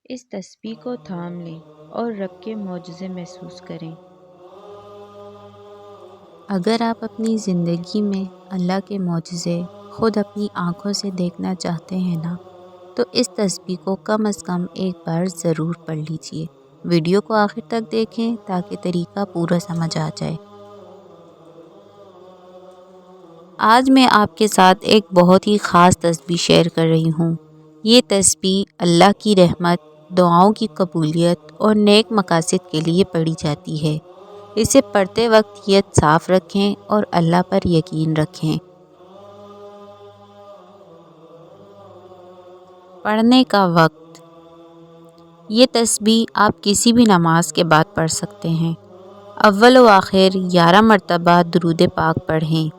اس تسبیح کو تھام لیں اور رب کے معجزے محسوس کریں۔ اگر آپ اپنی زندگی میں اللہ کے معجزے خود اپنی آنکھوں سے دیکھنا چاہتے ہیں نا، تو اس تسبیح کو کم از کم ایک بار ضرور پڑھ لیجئے۔ ویڈیو کو آخر تک دیکھیں تاکہ طریقہ پورا سمجھ آ جائے۔ آج میں آپ کے ساتھ ایک بہت ہی خاص تسبیح شیئر کر رہی ہوں۔ یہ تسبیح اللہ کی رحمت، دعاؤں کی قبولیت اور نیک مقاصد کے لیے پڑھی جاتی ہے۔ اسے پڑھتے وقت نیت صاف رکھیں اور اللہ پر یقین رکھیں۔ پڑھنے کا وقت: یہ تسبیح آپ کسی بھی نماز کے بعد پڑھ سکتے ہیں۔ اول و آخر 11 مرتبہ درود پاک پڑھیں۔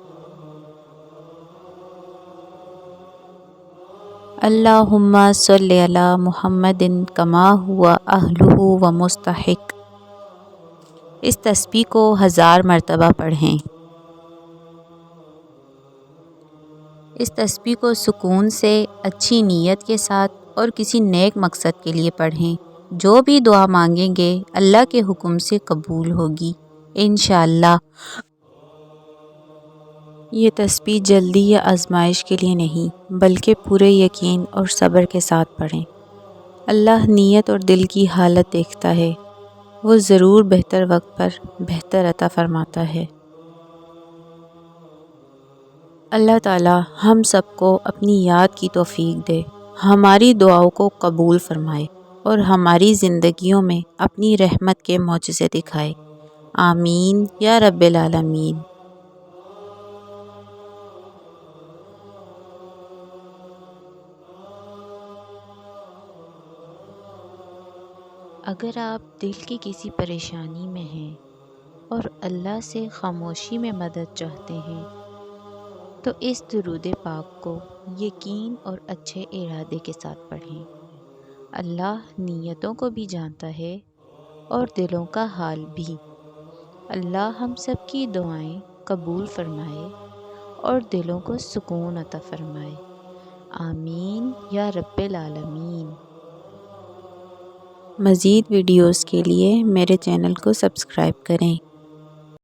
اللہم صلی علی محمد کما ہوا اہلہ و مستحق۔ اس تسبیح کو 1000 مرتبہ پڑھیں۔ اس تسبیح کو سکون سے، اچھی نیت کے ساتھ اور کسی نیک مقصد کے لیے پڑھیں۔ جو بھی دعا مانگیں گے اللہ کے حکم سے قبول ہوگی انشاءاللہ۔ یہ تسبیح جلدی یا آزمائش کے لیے نہیں بلکہ پورے یقین اور صبر کے ساتھ پڑھیں۔ اللہ نیت اور دل کی حالت دیکھتا ہے، وہ ضرور بہتر وقت پر بہتر عطا فرماتا ہے۔ اللہ تعالی ہم سب کو اپنی یاد کی توفیق دے، ہماری دعاؤں کو قبول فرمائے اور ہماری زندگیوں میں اپنی رحمت کے معجزے دکھائے۔ آمین یا رب العالمین۔ اگر آپ دل کی کسی پریشانی میں ہیں اور اللہ سے خاموشی میں مدد چاہتے ہیں تو اس درود پاک کو یقین اور اچھے ارادے کے ساتھ پڑھیں۔ اللہ نیتوں کو بھی جانتا ہے اور دلوں کا حال بھی۔ اللہ ہم سب کی دعائیں قبول فرمائے اور دلوں کو سکون عطا فرمائے۔ آمین یا رب العالمین۔ مزید ویڈیوز کے لیے میرے چینل کو سبسکرائب کریں۔